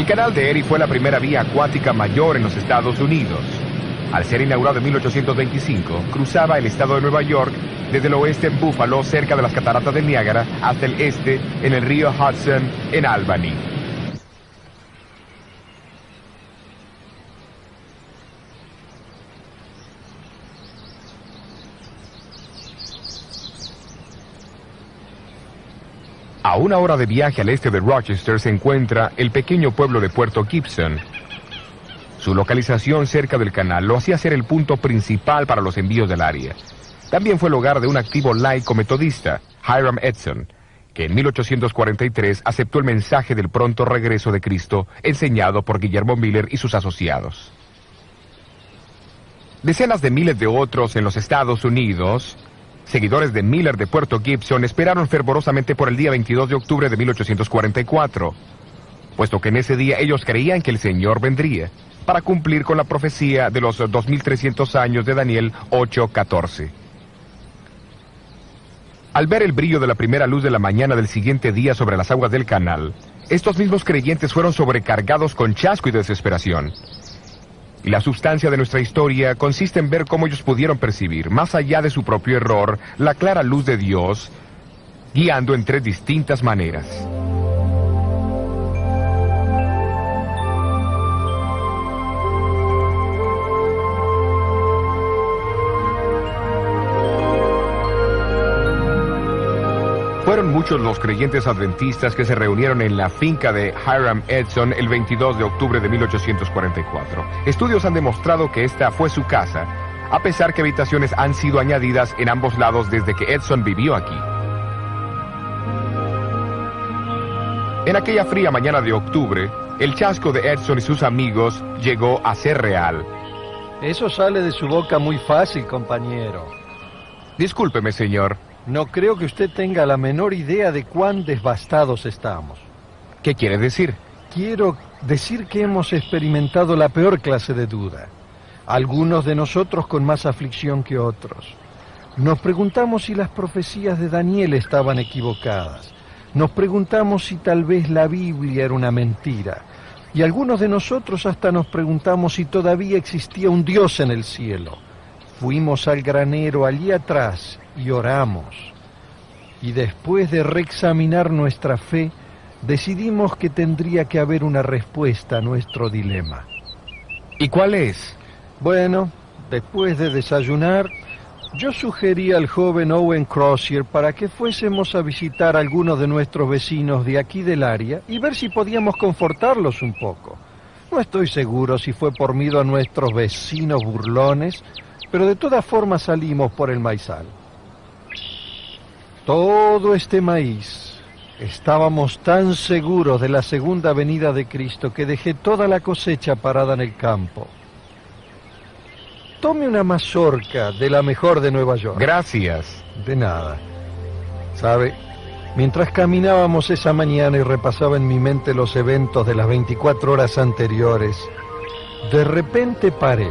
El canal de Erie fue la primera vía acuática mayor en los Estados Unidos. Al ser inaugurado en 1825, cruzaba el estado de Nueva York desde el oeste en Buffalo, cerca de las cataratas del Niágara, hasta el este en el río Hudson en Albany. A una hora de viaje al este de Rochester se encuentra el pequeño pueblo de Puerto Gibson. Su localización cerca del canal lo hacía ser el punto principal para los envíos del área. También fue el hogar de un activo laico metodista, Hiram Edson, que en 1843 aceptó el mensaje del pronto regreso de Cristo enseñado por Guillermo Miller y sus asociados. Decenas de miles de otros en los Estados Unidos, seguidores de Miller de Puerto Gibson, esperaron fervorosamente por el día 22 de octubre de 1844, puesto que en ese día ellos creían que el Señor vendría, para cumplir con la profecía de los 2300 años de Daniel 8:14. Al ver el brillo de la primera luz de la mañana del siguiente día sobre las aguas del canal, estos mismos creyentes fueron sobrecargados con chasco y desesperación. Y la sustancia de nuestra historia consiste en ver cómo ellos pudieron percibir, más allá de su propio error, la clara luz de Dios, guiando en tres distintas maneras. Fueron muchos los creyentes adventistas que se reunieron en la finca de Hiram Edson el 22 de octubre de 1844. Estudios han demostrado que esta fue su casa, a pesar que habitaciones han sido añadidas en ambos lados desde que Edson vivió aquí. En aquella fría mañana de octubre, el chasco de Edson y sus amigos llegó a ser real. Eso sale de su boca muy fácil, compañero. Discúlpeme, señor. No creo que usted tenga la menor idea de cuán devastados estamos. ¿Qué quiere decir? Quiero decir que hemos experimentado la peor clase de duda. Algunos de nosotros con más aflicción que otros. Nos preguntamos si las profecías de Daniel estaban equivocadas. Nos preguntamos si tal vez la Biblia era una mentira. Y algunos de nosotros hasta nos preguntamos si todavía existía un Dios en el cielo. Fuimos al granero allí atrás y oramos. Y después de reexaminar nuestra fe, decidimos que tendría que haber una respuesta a nuestro dilema. ¿Y cuál es? Bueno, después de desayunar, yo sugerí al joven Owen Crozier para que fuésemos a visitar a algunos de nuestros vecinos de aquí del área y ver si podíamos confortarlos un poco. No estoy seguro si fue por miedo a nuestros vecinos burlones, pero de todas formas salimos por el maizal. Todo este maíz. Estábamos tan seguros de la segunda venida de Cristo que dejé toda la cosecha parada en el campo. Tome una mazorca de la mejor de Nueva York. Gracias. De nada. ¿Sabe? Mientras caminábamos esa mañana y repasaba en mi mente los eventos de las 24 horas anteriores, de repente paré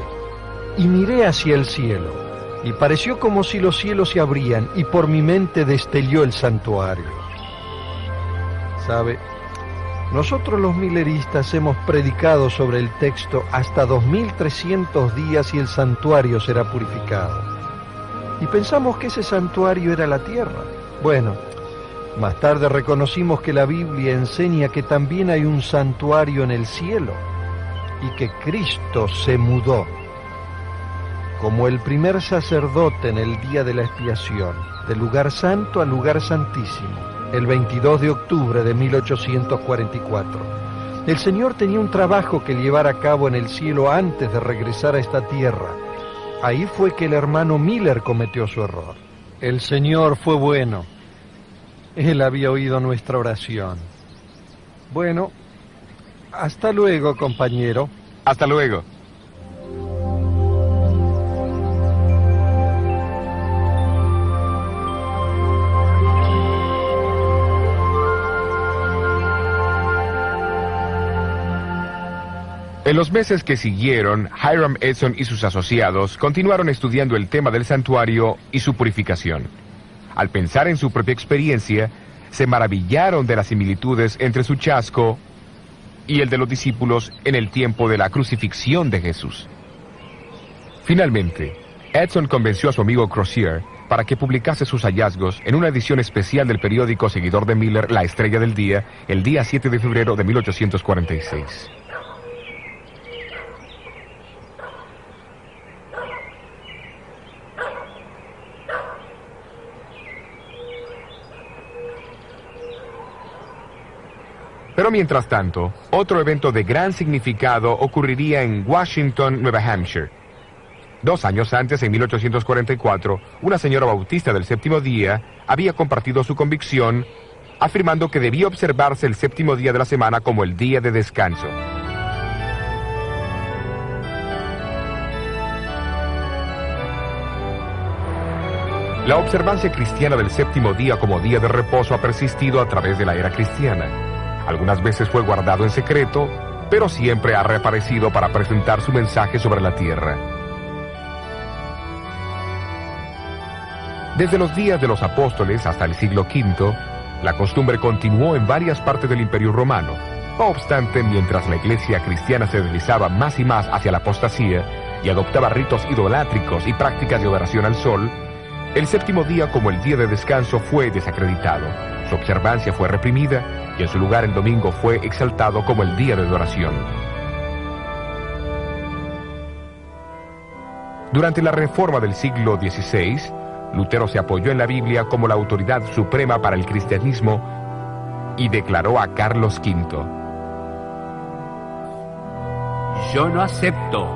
y miré hacia el cielo. Y pareció como si los cielos se abrían y por mi mente destelló el santuario. ¿Sabe? Nosotros los milleristas hemos predicado sobre el texto hasta 2300 días y el santuario será purificado. Y pensamos que ese santuario era la tierra. Bueno, más tarde reconocimos que la Biblia enseña que también hay un santuario en el cielo y que Cristo se mudó como el primer sacerdote en el día de la expiación, del lugar santo al lugar santísimo, el 22 de octubre de 1844. El Señor tenía un trabajo que llevar a cabo en el cielo antes de regresar a esta tierra. Ahí fue que el hermano Miller cometió su error. El Señor fue bueno. Él había oído nuestra oración. Bueno, hasta luego, compañero. Hasta luego. En los meses que siguieron, Hiram Edson y sus asociados continuaron estudiando el tema del santuario y su purificación. Al pensar en su propia experiencia, se maravillaron de las similitudes entre su chasco y el de los discípulos en el tiempo de la crucifixión de Jesús. Finalmente, Edson convenció a su amigo Crozier para que publicase sus hallazgos en una edición especial del periódico seguidor de Miller, La Estrella del Día, el día 7 de febrero de 1846. Pero mientras tanto, otro evento de gran significado ocurriría en Washington, Nueva Hampshire. 2 años antes, en 1844, una señora bautista del séptimo día había compartido su convicción, afirmando que debía observarse el séptimo día de la semana como el día de descanso. La observancia cristiana del séptimo día como día de reposo ha persistido a través de la era cristiana. Algunas veces fue guardado en secreto, pero siempre ha reaparecido para presentar su mensaje sobre la tierra. Desde los días de los apóstoles hasta el siglo V, la costumbre continuó en varias partes del Imperio Romano. No obstante, mientras la iglesia cristiana se deslizaba más y más hacia la apostasía y adoptaba ritos idolátricos y prácticas de adoración al sol, el séptimo día como el día de descanso fue desacreditado. Su observancia fue reprimida y en su lugar el domingo fue exaltado como el día de adoración. Durante la Reforma del siglo XVI, Lutero se apoyó en la Biblia como la autoridad suprema para el cristianismo y declaró a Carlos V: yo no acepto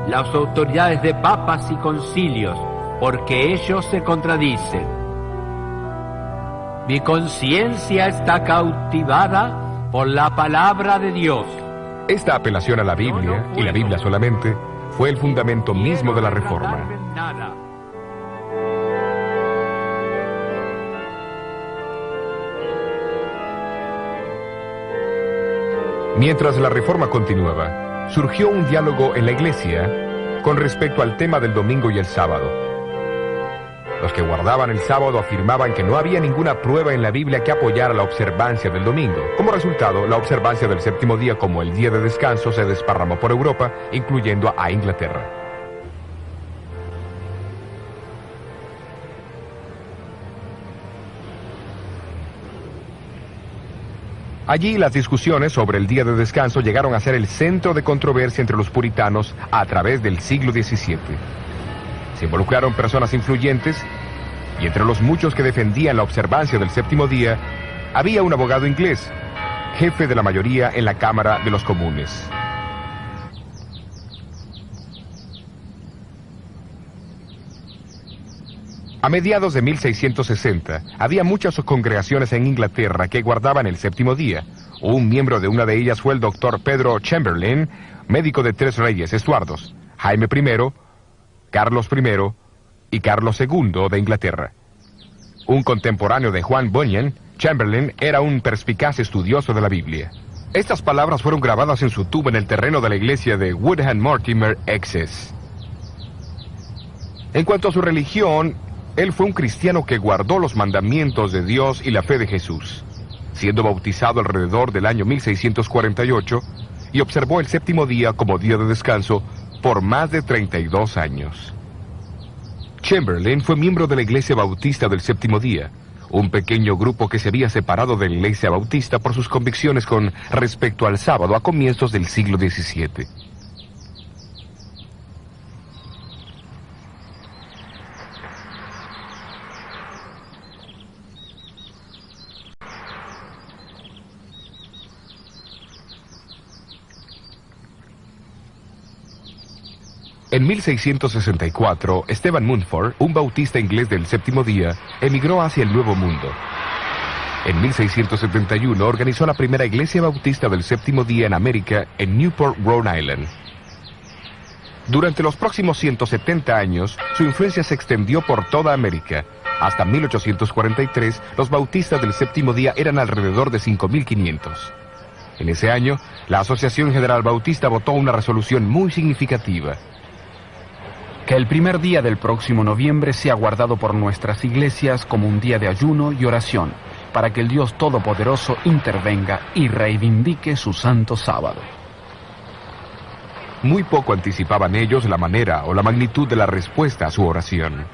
las autoridades de papas y concilios porque ellos se contradicen. Mi conciencia está cautivada por la palabra de Dios. Esta apelación a la Biblia, y la Biblia solamente, fue el fundamento mismo de la Reforma. Mientras la Reforma continuaba, surgió un diálogo en la Iglesia con respecto al tema del domingo y el sábado. Los que guardaban el sábado afirmaban que no había ninguna prueba en la Biblia que apoyara la observancia del domingo. Como resultado, la observancia del séptimo día como el día de descanso se desparramó por Europa, incluyendo a Inglaterra. Allí las discusiones sobre el día de descanso llegaron a ser el centro de controversia entre los puritanos a través del siglo XVII. Se involucraron personas influyentes y entre los muchos que defendían la observancia del séptimo día había un abogado inglés, jefe de la mayoría en la Cámara de los Comunes. A mediados de 1660, había muchas congregaciones en Inglaterra que guardaban el séptimo día. Un miembro de una de ellas fue el doctor Pedro Chamberlain, médico de 3 reyes Estuardos, Jaime I, Carlos I y Carlos II de Inglaterra. Un contemporáneo de Juan Bunyan, Chamberlain era un perspicaz estudioso de la Biblia. Estas palabras fueron grabadas en su tumba en el terreno de la iglesia de Woodham Mortimer, Essex. En cuanto a su religión, él fue un cristiano que guardó los mandamientos de Dios y la fe de Jesús, siendo bautizado alrededor del año 1648 y observó el séptimo día como día de descanso por más de 32 años. Chamberlain fue miembro de la Iglesia Bautista del Séptimo Día, un pequeño grupo que se había separado de la Iglesia Bautista por sus convicciones con respecto al sábado a comienzos del siglo XVII. En 1664, Stephen Mumford, un bautista inglés del séptimo día, emigró hacia el Nuevo Mundo. En 1671 organizó la primera iglesia bautista del séptimo día en América, en Newport, Rhode Island. Durante los próximos 170 años, su influencia se extendió por toda América. Hasta 1843, los bautistas del séptimo día eran alrededor de 5.500. En ese año, la Asociación General Bautista votó una resolución muy significativa: que el primer día del próximo noviembre sea guardado por nuestras iglesias como un día de ayuno y oración, para que el Dios Todopoderoso intervenga y reivindique su santo sábado. Muy poco anticipaban ellos la manera o la magnitud de la respuesta a su oración.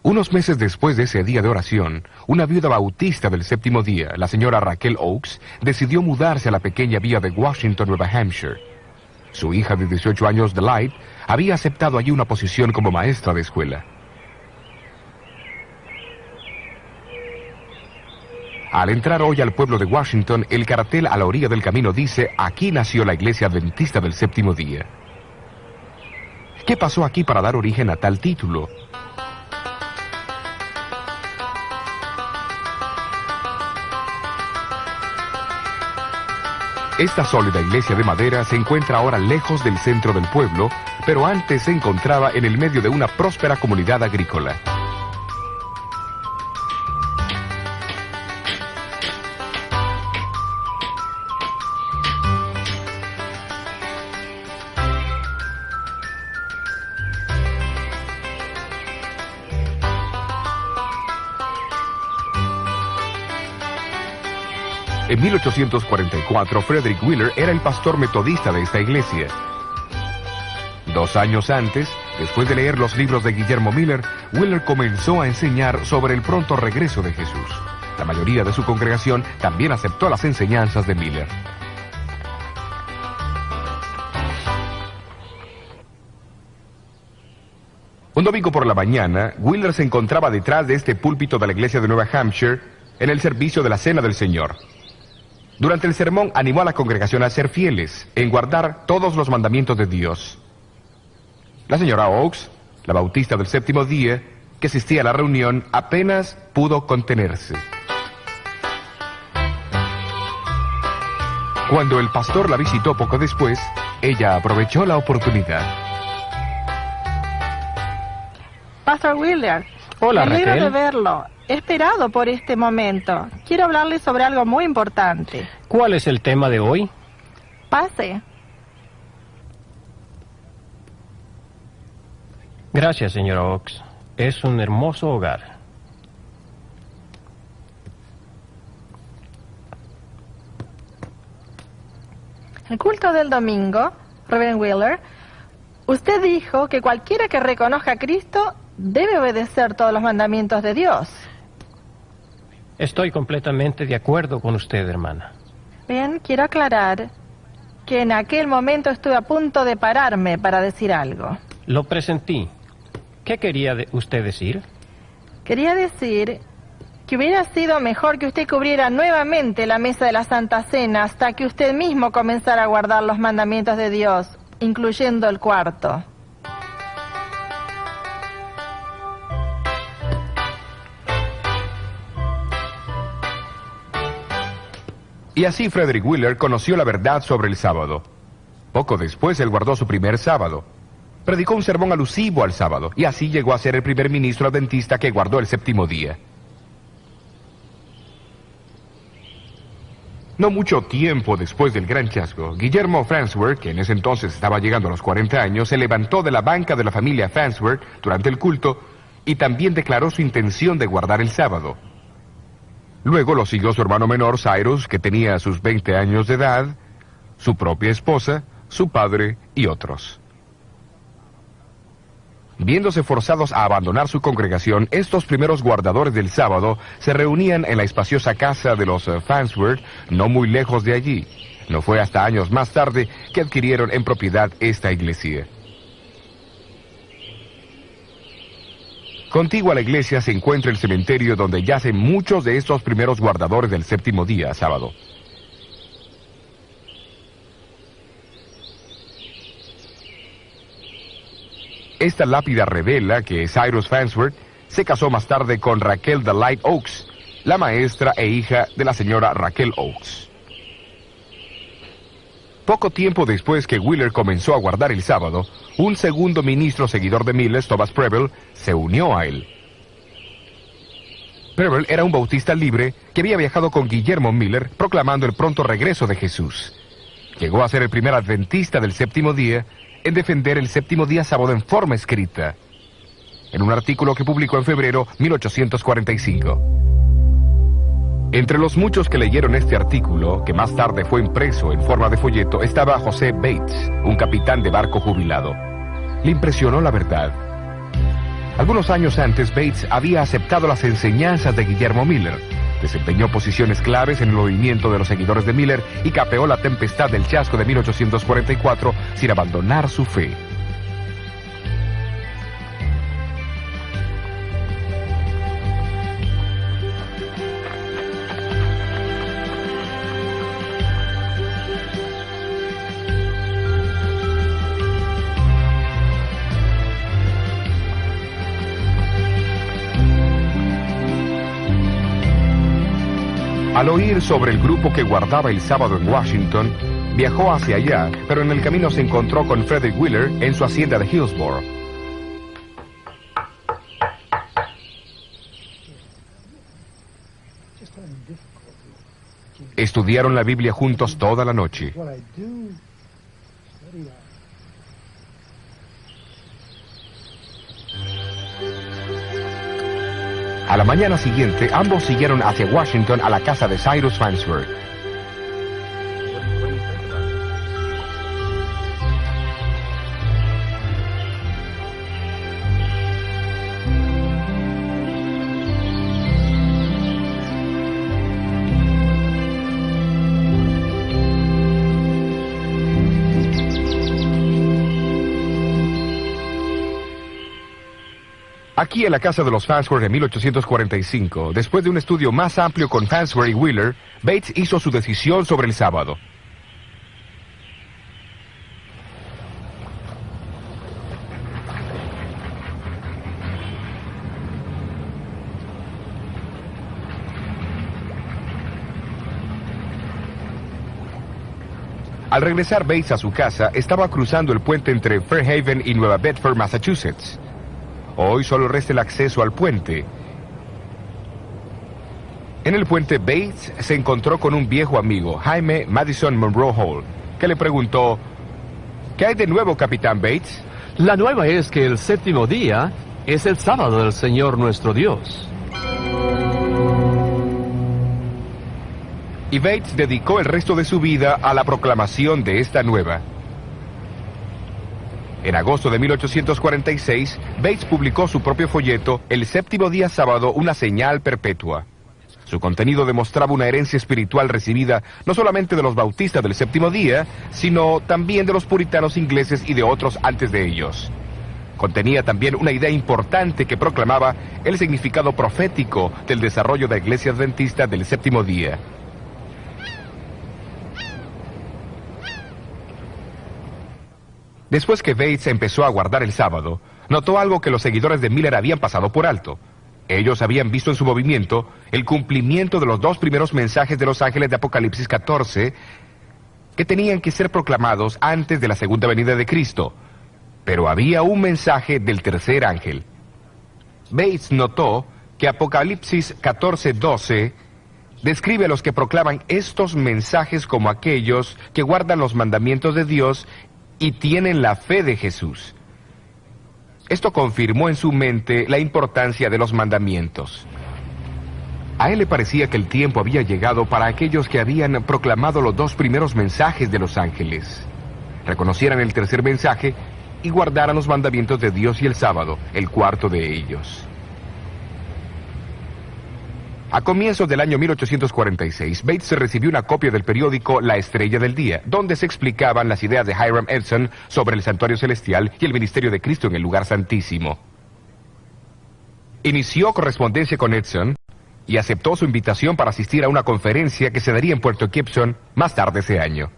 Unos meses después de ese día de oración, una viuda bautista del séptimo día, la señora Raquel Oakes, decidió mudarse a la pequeña villa de Washington, Nueva Hampshire. Su hija de 18 años, Delight, había aceptado allí una posición como maestra de escuela. Al entrar hoy al pueblo de Washington, el cartel a la orilla del camino dice: aquí nació la iglesia adventista del séptimo día. ¿Qué pasó aquí para dar origen a tal título? Esta sólida iglesia de madera se encuentra ahora lejos del centro del pueblo, pero antes se encontraba en el medio de una próspera comunidad agrícola. En 1844, Frederick Wheeler era el pastor metodista de esta iglesia. 2 años antes, después de leer los libros de Guillermo Miller, Wheeler comenzó a enseñar sobre el pronto regreso de Jesús. La mayoría de su congregación también aceptó las enseñanzas de Miller. Un domingo por la mañana, Wheeler se encontraba detrás de este púlpito de la iglesia de Nueva Hampshire en el servicio de la Cena del Señor. Durante el sermón animó a la congregación a ser fieles, en guardar todos los mandamientos de Dios. La señora Oakes, la bautista del séptimo día, que asistía a la reunión, apenas pudo contenerse. Cuando el pastor la visitó poco después, ella aprovechó la oportunidad. Pastor Wheeler, hola, me alegro Raquel. de verlo. He esperado por este momento. Quiero hablarle sobre algo muy importante. ¿Cuál es el tema de hoy? Pase. Gracias, señora Oakes. Es un hermoso hogar. El culto del domingo, Reverend Wheeler, usted dijo que cualquiera que reconozca a Cristo debe obedecer todos los mandamientos de Dios. Estoy completamente de acuerdo con usted, hermana. Bien, quiero aclarar que en aquel momento estuve a punto de pararme para decir algo. Lo presentí. ¿Qué quería usted decir? Quería decir que hubiera sido mejor que usted cubriera nuevamente la mesa de la Santa Cena hasta que usted mismo comenzara a guardar los mandamientos de Dios, incluyendo el cuarto. Y así Frederick Wheeler conoció la verdad sobre el sábado. Poco después él guardó su primer sábado. Predicó un sermón alusivo al sábado, y así llegó a ser el primer ministro adventista que guardó el séptimo día. No mucho tiempo después del gran chasco, Guillermo Farnsworth, que en ese entonces estaba llegando a los 40 años, se levantó de la banca de la familia Farnsworth durante el culto y también declaró su intención de guardar el sábado. Luego lo siguió su hermano menor, Cyrus, que tenía sus 20 años de edad, su propia esposa, su padre y otros. Viéndose forzados a abandonar su congregación, estos primeros guardadores del sábado se reunían en la espaciosa casa de los Farnsworth, no muy lejos de allí. No fue hasta años más tarde que adquirieron en propiedad esta iglesia. Contiguo a la iglesia se encuentra el cementerio donde yacen muchos de estos primeros guardadores del séptimo día, sábado. Esta lápida revela que Cyrus Farnsworth se casó más tarde con Raquel Delight Oakes, la maestra e hija de la señora Raquel Oakes. Poco tiempo después que Wheeler comenzó a guardar el sábado, un segundo ministro seguidor de Miller, Thomas Preble, se unió a él. Preble era un bautista libre que había viajado con Guillermo Miller proclamando el pronto regreso de Jesús. Llegó a ser el primer adventista del séptimo día en defender el séptimo día sábado en forma escrita. en un artículo que publicó en febrero 1845. Entre los muchos que leyeron este artículo, que más tarde fue impreso en forma de folleto, estaba José Bates, un capitán de barco jubilado. Le impresionó la verdad. Algunos años antes, Bates había aceptado las enseñanzas de Guillermo Miller, desempeñó posiciones claves en el movimiento de los seguidores de Miller y capeó la tempestad del chasco de 1844 sin abandonar su fe. Al oír sobre el grupo que guardaba el sábado en Washington, viajó hacia allá, pero en el camino se encontró con Frederick Wheeler en su hacienda de Hillsborough. Estudiaron la Biblia juntos toda la noche. A la mañana siguiente, ambos siguieron hacia Washington a la casa de Cyrus Farnsworth. Aquí en la casa de los Farnsworth en 1845, después de un estudio más amplio con Farnsworth y Wheeler, Bates hizo su decisión sobre el sábado. Al regresar Bates a su casa, estaba cruzando el puente entre Fairhaven y Nueva Bedford, Massachusetts. Hoy solo resta el acceso al puente. En el puente, Bates se encontró con un viejo amigo, Jaime Madison Monroe Hall, que le preguntó: ¿qué hay de nuevo, Capitán Bates? La nueva es que el séptimo día es el sábado del Señor nuestro Dios. Y Bates dedicó el resto de su vida a la proclamación de esta nueva. En agosto de 1846, Bates publicó su propio folleto, El séptimo día sábado, una señal perpetua. Su contenido demostraba una herencia espiritual recibida no solamente de los bautistas del séptimo día, sino también de los puritanos ingleses y de otros antes de ellos. Contenía también una idea importante que proclamaba el significado profético del desarrollo de la Iglesia Adventista del séptimo día. Después que Bates empezó a guardar el sábado, notó algo que los seguidores de Miller habían pasado por alto. Ellos habían visto en su movimiento el cumplimiento de los dos primeros mensajes de los ángeles de Apocalipsis 14, que tenían que ser proclamados antes de la segunda venida de Cristo. Pero había un mensaje del tercer ángel. Bates notó que Apocalipsis 14:12 describe a los que proclaman estos mensajes como aquellos que guardan los mandamientos de Dios y tienen la fe de Jesús. Esto confirmó en su mente la importancia de los mandamientos. A él le parecía que el tiempo había llegado para aquellos que habían proclamado los dos primeros mensajes de los ángeles. Reconocieran el tercer mensaje y guardaran los mandamientos de Dios y el sábado, el cuarto de ellos. A comienzos del año 1846, Bates recibió una copia del periódico La Estrella del Día, donde se explicaban las ideas de Hiram Edson sobre el santuario celestial y el ministerio de Cristo en el lugar santísimo. Inició correspondencia con Edson y aceptó su invitación para asistir a una conferencia que se daría en Puerto Gibson más tarde ese año.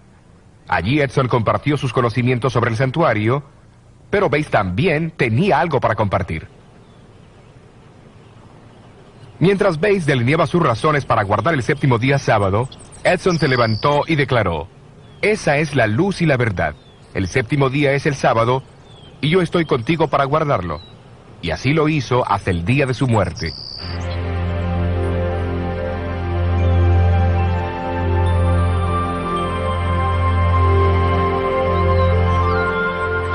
Allí Edson compartió sus conocimientos sobre el santuario, pero Bates también tenía algo para compartir. Mientras Bates delineaba sus razones para guardar el séptimo día sábado, Edson se levantó y declaró: esa es la luz y la verdad. El séptimo día es el sábado, y yo estoy contigo para guardarlo. Y así lo hizo hasta el día de su muerte.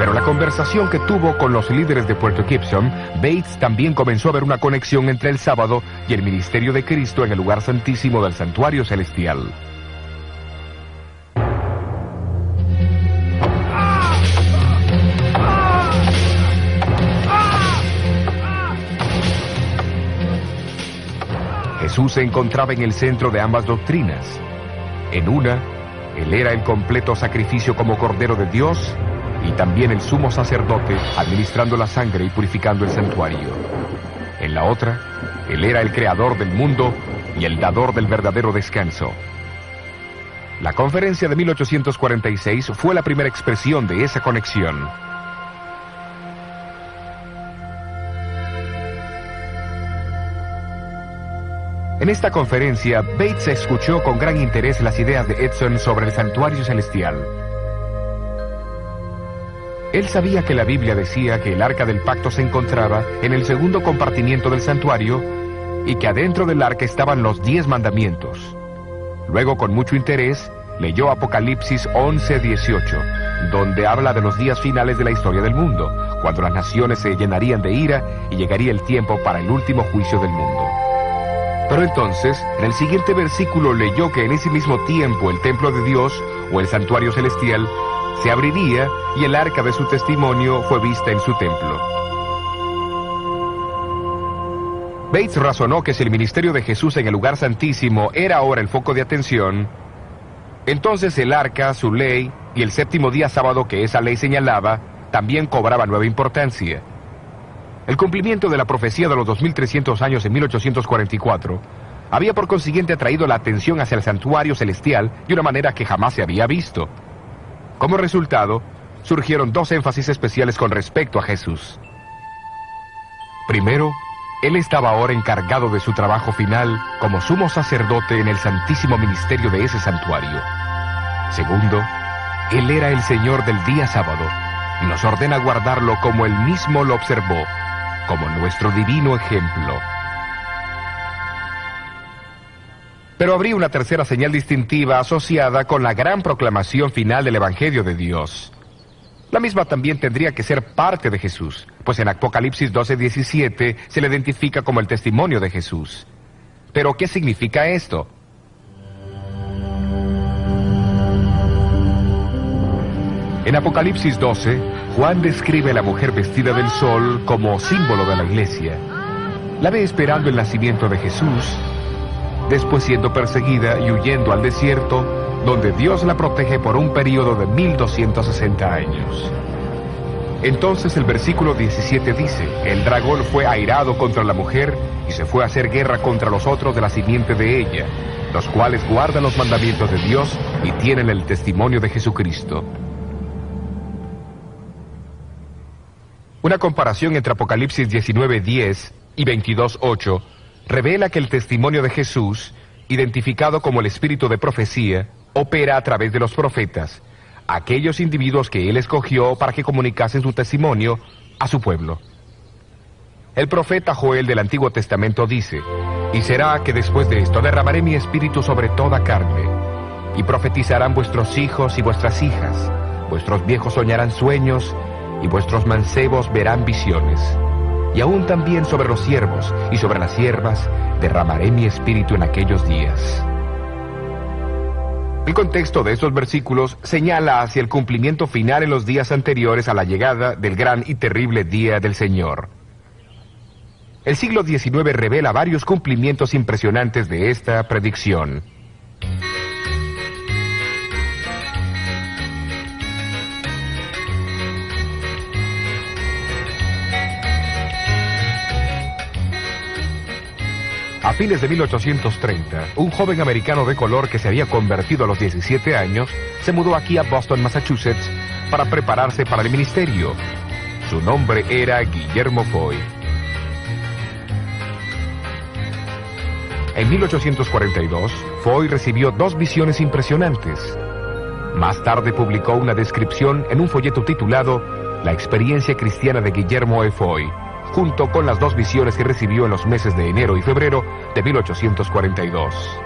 Pero la conversación que tuvo con los líderes de Puerto Gibson, Bates también comenzó a ver una conexión entre el sábado y el ministerio de Cristo en el lugar santísimo del santuario celestial. Jesús se encontraba en el centro de ambas doctrinas. En una, Él era el completo sacrificio como Cordero de Dios y también el sumo sacerdote administrando la sangre y purificando el santuario. En la otra, Él era el creador del mundo y el dador del verdadero descanso. La conferencia de 1846 fue la primera expresión de esa conexión. En esta conferencia, Bates escuchó con gran interés las ideas de Edson sobre el santuario celestial. Él sabía que la Biblia decía que el arca del pacto se encontraba en el segundo compartimiento del santuario y que adentro del arca estaban los 10 mandamientos. Luego, con mucho interés, leyó Apocalipsis 11:18, donde habla de los días finales de la historia del mundo, cuando las naciones se llenarían de ira y llegaría el tiempo para el último juicio del mundo. Pero entonces, en el siguiente versículo leyó que en ese mismo tiempo el templo de Dios, o el santuario celestial, se abriría y el arca de su testimonio fue vista en su templo. Bates razonó que si el ministerio de Jesús en el lugar santísimo era ahora el foco de atención, entonces el arca, su ley y el séptimo día sábado que esa ley señalaba, también cobraba nueva importancia. El cumplimiento de la profecía de los 2300 años en 1844 había por consiguiente atraído la atención hacia el santuario celestial de una manera que jamás se había visto. Como resultado, surgieron 2 énfasis especiales con respecto a Jesús. Primero, Él estaba ahora encargado de su trabajo final como sumo sacerdote en el santísimo ministerio de ese santuario. Segundo, Él era el Señor del día sábado y nos ordena guardarlo como Él mismo lo observó, como nuestro divino ejemplo. Pero habría una tercera señal distintiva asociada con la gran proclamación final del Evangelio de Dios. La misma también tendría que ser parte de Jesús, pues en Apocalipsis 12:17 se le identifica como el testimonio de Jesús. ¿Pero qué significa esto? En Apocalipsis 12, Juan describe a la mujer vestida del sol como símbolo de la iglesia. La ve esperando el nacimiento de Jesús, después siendo perseguida y huyendo al desierto, donde Dios la protege por un período de 1260 años. Entonces el versículo 17 dice, el dragón fue airado contra la mujer y se fue a hacer guerra contra los otros de la simiente de ella, los cuales guardan los mandamientos de Dios y tienen el testimonio de Jesucristo. Una comparación entre Apocalipsis 19:10 y 22:8 revela que el testimonio de Jesús, identificado como el espíritu de profecía, opera a través de los profetas, aquellos individuos que Él escogió para que comunicasen su testimonio a su pueblo. El profeta Joel del Antiguo Testamento dice, y será que después de esto derramaré mi espíritu sobre toda carne, y profetizarán vuestros hijos y vuestras hijas, vuestros viejos soñarán sueños, y vuestros mancebos verán visiones. Y aún también sobre los siervos y sobre las siervas derramaré mi espíritu en aquellos días. El contexto de estos versículos señala hacia el cumplimiento final en los días anteriores a la llegada del gran y terrible día del Señor. El siglo XIX revela varios cumplimientos impresionantes de esta predicción. A fines de 1830, un joven americano de color que se había convertido a los 17 años se mudó aquí a Boston, Massachusetts, para prepararse para el ministerio. Su nombre era Guillermo Foy. En 1842, Foy recibió 2 visiones impresionantes. Más tarde publicó una descripción en un folleto titulado La experiencia cristiana de Guillermo E. Foy, junto con las 2 visiones que recibió en los meses de enero y febrero de 1842.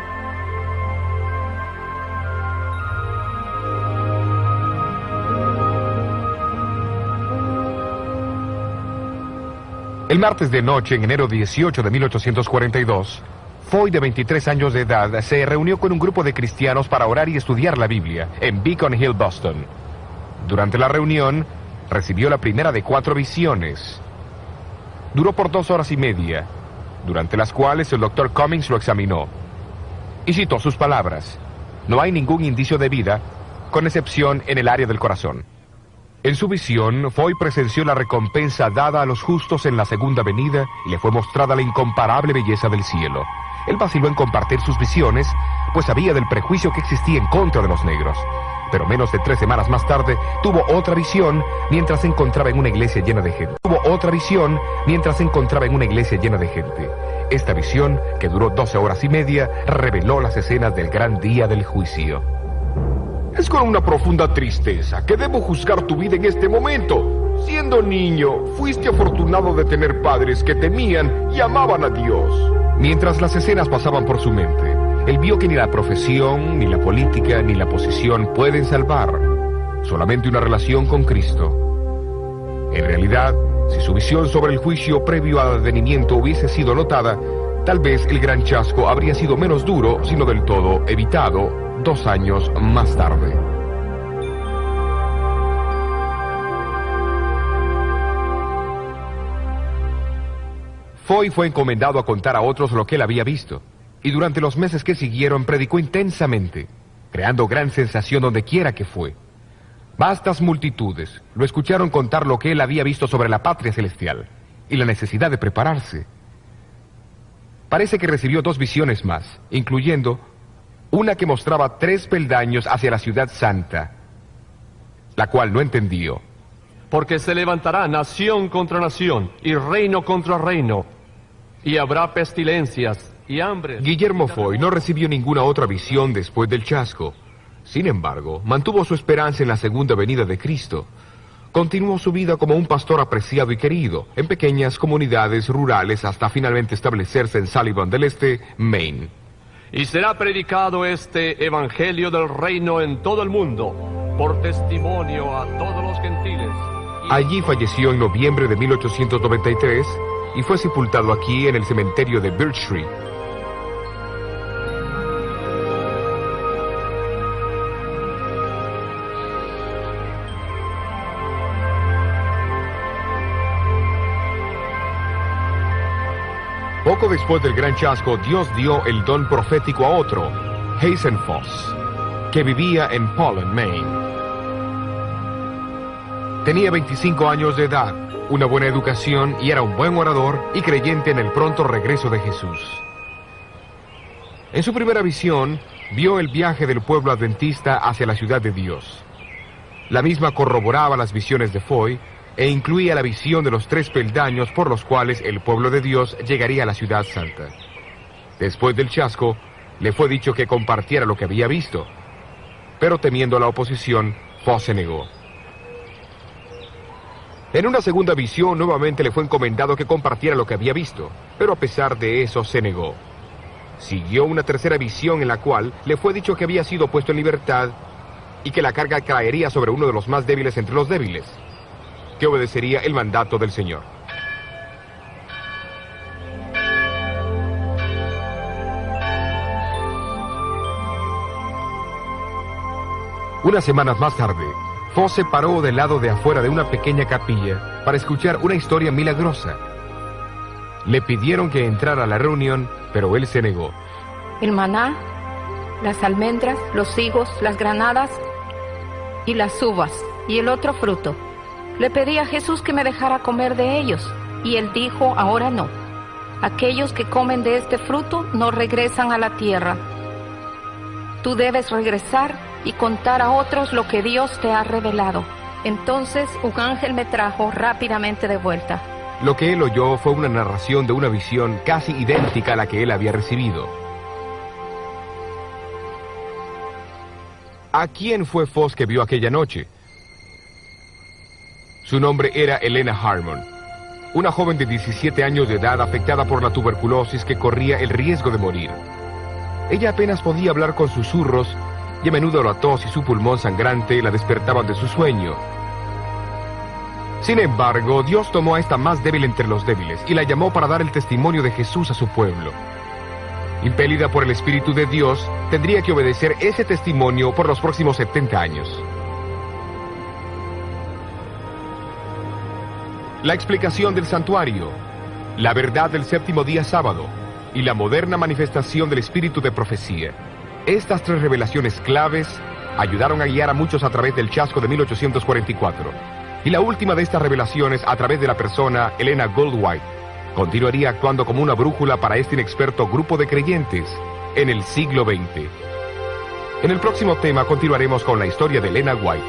El martes de noche, en enero 18 de 1842, Foy, de 23 años de edad, se reunió con un grupo de cristianos para orar y estudiar la Biblia en Beacon Hill, Boston. Durante la reunión, recibió la primera de 4 visiones. Duró por 2 horas y media, durante las cuales el Dr. Cummings lo examinó. Y citó sus palabras: no hay ningún indicio de vida, con excepción en el área del corazón. En su visión, Foy presenció la recompensa dada a los justos en la segunda venida y le fue mostrada la incomparable belleza del cielo. Él vaciló en compartir sus visiones, pues sabía del prejuicio que existía en contra de los negros. Pero menos de 3 semanas más tarde, tuvo otra visión mientras se encontraba en una iglesia llena de gente. Esta visión, que duró 12 horas y media, reveló las escenas del gran día del juicio. Es con una profunda tristeza que debo juzgar tu vida en este momento. Siendo niño, fuiste afortunado de tener padres que temían y amaban a Dios. Mientras las escenas pasaban por su mente, él vio que ni la profesión, ni la política, ni la posición pueden salvar. Solamente una relación con Cristo. En realidad, si su visión sobre el juicio previo al advenimiento hubiese sido notada, tal vez el gran chasco habría sido menos duro, sino del todo evitado, 2 años más tarde. Foy fue encomendado a contar a otros lo que él había visto, y durante los meses que siguieron predicó intensamente, creando gran sensación donde quiera que fue. Vastas multitudes lo escucharon contar lo que él había visto sobre la patria celestial y la necesidad de prepararse. Parece que recibió 2 visiones más, incluyendo una que mostraba 3 peldaños hacia la ciudad santa, la cual no entendió. Porque se levantará nación contra nación y reino contra reino, y habrá pestilencias y hambre. Guillermo Foy no recibió ninguna otra visión después del chasco. Sin embargo, mantuvo su esperanza en la segunda venida de Cristo. Continuó su vida como un pastor apreciado y querido, en pequeñas comunidades rurales hasta finalmente establecerse en Sullivan del Este, Maine. Y será predicado este evangelio del reino en todo el mundo, por testimonio a todos los gentiles. Allí falleció en noviembre de 1893 y fue sepultado aquí en el cementerio de Birch Tree. Poco después del gran chasco, Dios dio el don profético a otro, Hazen Foss, que vivía en Pollen, Maine. Tenía 25 años de edad, una buena educación y era un buen orador y creyente en el pronto regreso de Jesús. En su primera visión, vio el viaje del pueblo adventista hacia la ciudad de Dios. La misma corroboraba las visiones de Foy e incluía la visión de los 3 peldaños por los cuales el pueblo de Dios llegaría a la ciudad santa. Después del chasco, le fue dicho que compartiera lo que había visto, pero temiendo la oposición, Foss se negó. En una segunda visión, nuevamente le fue encomendado que compartiera lo que había visto, pero a pesar de eso se negó. Siguió una tercera visión en la cual le fue dicho que había sido puesto en libertad y que la carga caería sobre uno de los más débiles entre los débiles, que obedecería el mandato del Señor. Unas semanas más tarde, Foss se paró del lado de afuera de una pequeña capilla para escuchar una historia milagrosa. Le pidieron que entrara a la reunión, pero él se negó. El maná, las almendras, los higos, las granadas y las uvas y el otro fruto. Le pedí a Jesús que me dejara comer de ellos, y él dijo, ahora no. Aquellos que comen de este fruto no regresan a la tierra. Tú debes regresar y contar a otros lo que Dios te ha revelado. Entonces un ángel me trajo rápidamente de vuelta. Lo que él oyó fue una narración de una visión casi idéntica a la que él había recibido. ¿A quién fue Foss que vio aquella noche? Su nombre era Elena Harmon, una joven de 17 años de edad afectada por la tuberculosis que corría el riesgo de morir. Ella apenas podía hablar con susurros y a menudo la tos y su pulmón sangrante la despertaban de su sueño. Sin embargo, Dios tomó a esta más débil entre los débiles y la llamó para dar el testimonio de Jesús a su pueblo. Impelida por el Espíritu de Dios, tendría que obedecer ese testimonio por los próximos 70 años. La explicación del santuario, la verdad del séptimo día sábado y la moderna manifestación del espíritu de profecía. Estas tres revelaciones claves ayudaron a guiar a muchos a través del chasco de 1844. Y la última de estas revelaciones, a través de la persona Elena Goldwhite, continuaría actuando como una brújula para este inexperto grupo de creyentes en el siglo XX. En el próximo tema continuaremos con la historia de Elena White.